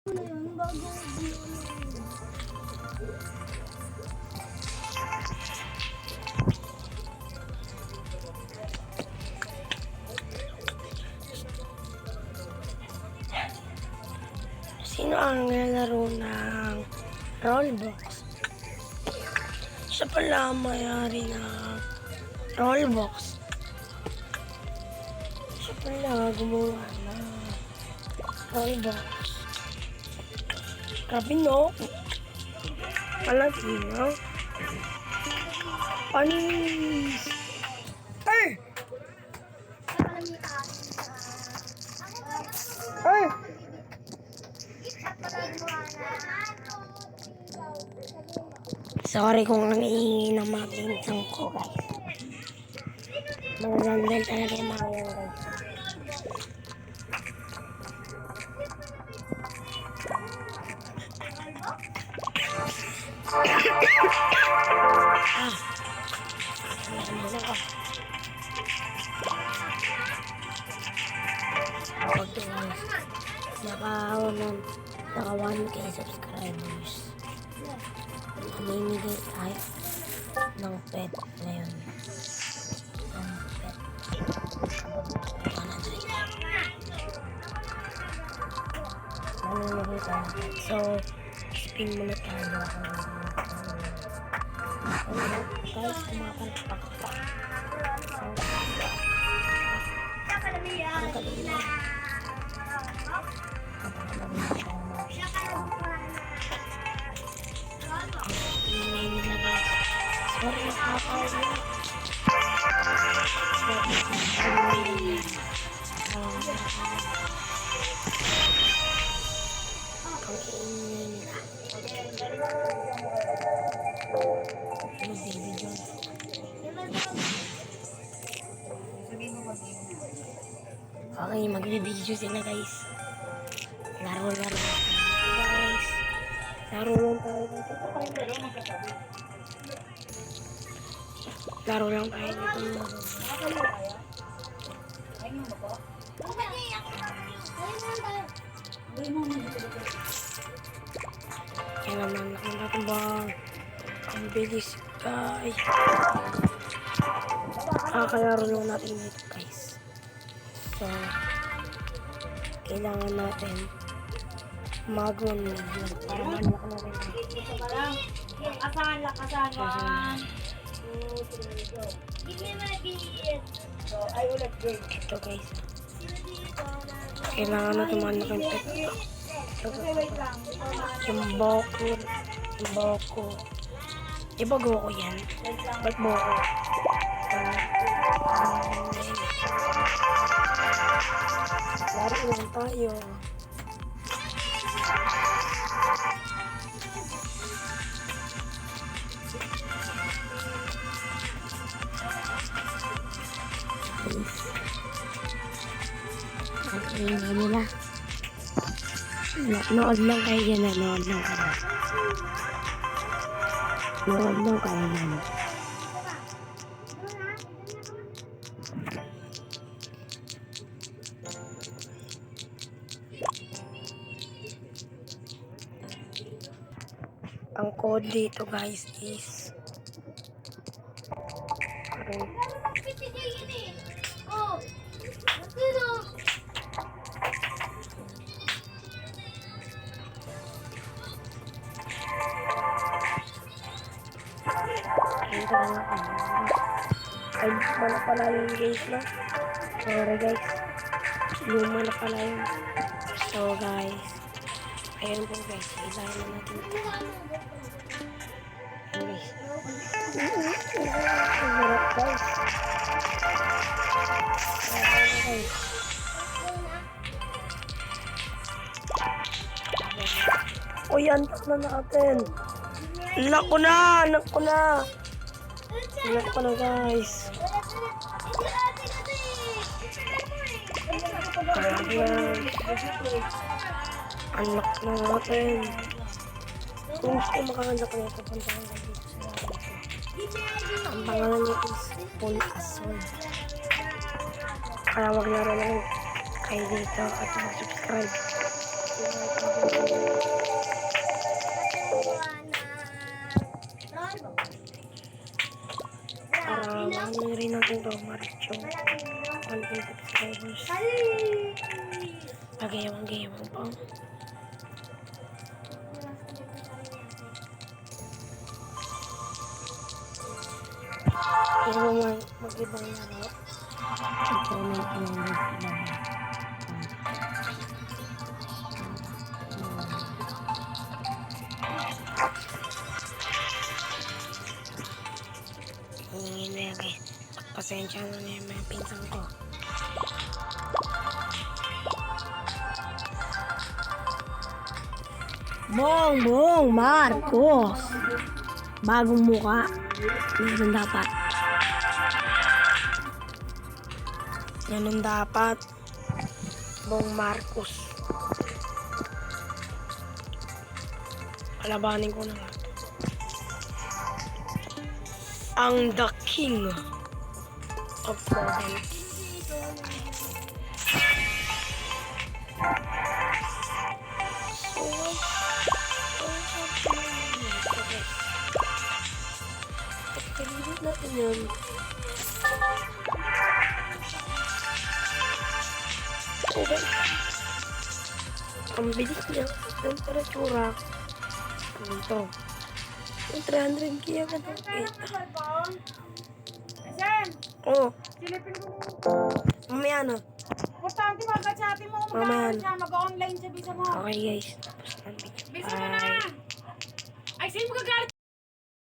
Sino ang nalaro ng Roblox? Siya pala ang mayari ng Roblox. Siya pala gumawa ng Roblox. Grabe no? Palazino. Panis! Ay! Ay! Sorry kung ang iingin ng mga pinsang ko, guys. Mga sandal talaga yung mga yan, guys. Naka 1K subscribers. Namimigay tayo ng pet ngayon. Ng pet. Namimigay tayo ng pet. So, spin muna tayo. Guys, kumakalpak pa. Ang galing na. Sorry, okay, magbibideo sila guys. Laro guys. Laro lang tayo dito. Laro lang tayo dito. Kaya naman natin ba ang bilis guys. Kalaro lang natin dito guys. So kailangan natin mag-on para manlock natin. Lakasan. 1, 2, 3, go. Give me my beat. So, I will let go. Ito guys. Kailangan natin manlock yung pet. Okay, wait lang. Yung boko. Diba ko yan? Ba't boko? Laro lang tayo. Okay, nila. Nood lang kayo dyan na. Nood lang kayo. Ang code dito guys is ay mana pala yung guys na. Sorry guys, luma na pala yun. So guys, ayun po guys, ilahan na natin. Guys, harap guys. O yan, na natin. Anak ko na guys. Anak na natin. Kung gusto makahanap na ito, puntahan na dito sa natin. Ang pangalan niya is Paul Asol. Kaya maglaro lang kayo dito at mag-subscribe. to, Maricho. 1K subscribers. Pagayawang-gayawang pa. Kung mo mag-ibang laro, i-comment mo yung ibang. Hingin na yan guys. Pasensya na yung mga pinsang ko. Bongbong Marcos. Bagong muka. Ganun dapat. Ganun dapat. Bong Marcos. Palabanin ko na nga. Ang The King of Mobile. Pagpilitin natin yun. Okay. Ang bilis niya. Temperatura. Ito. Yung 300 kaya ka na kita. Sen, Oo. silipin mo. Mamaya na. Importante mag-chati mo kung Mamaya magkakaroon siya. Mag-online siya, bisa mo. Okay guys. Tapos na ang video. Bisa mo na. Bye. Ay, sino magagalit?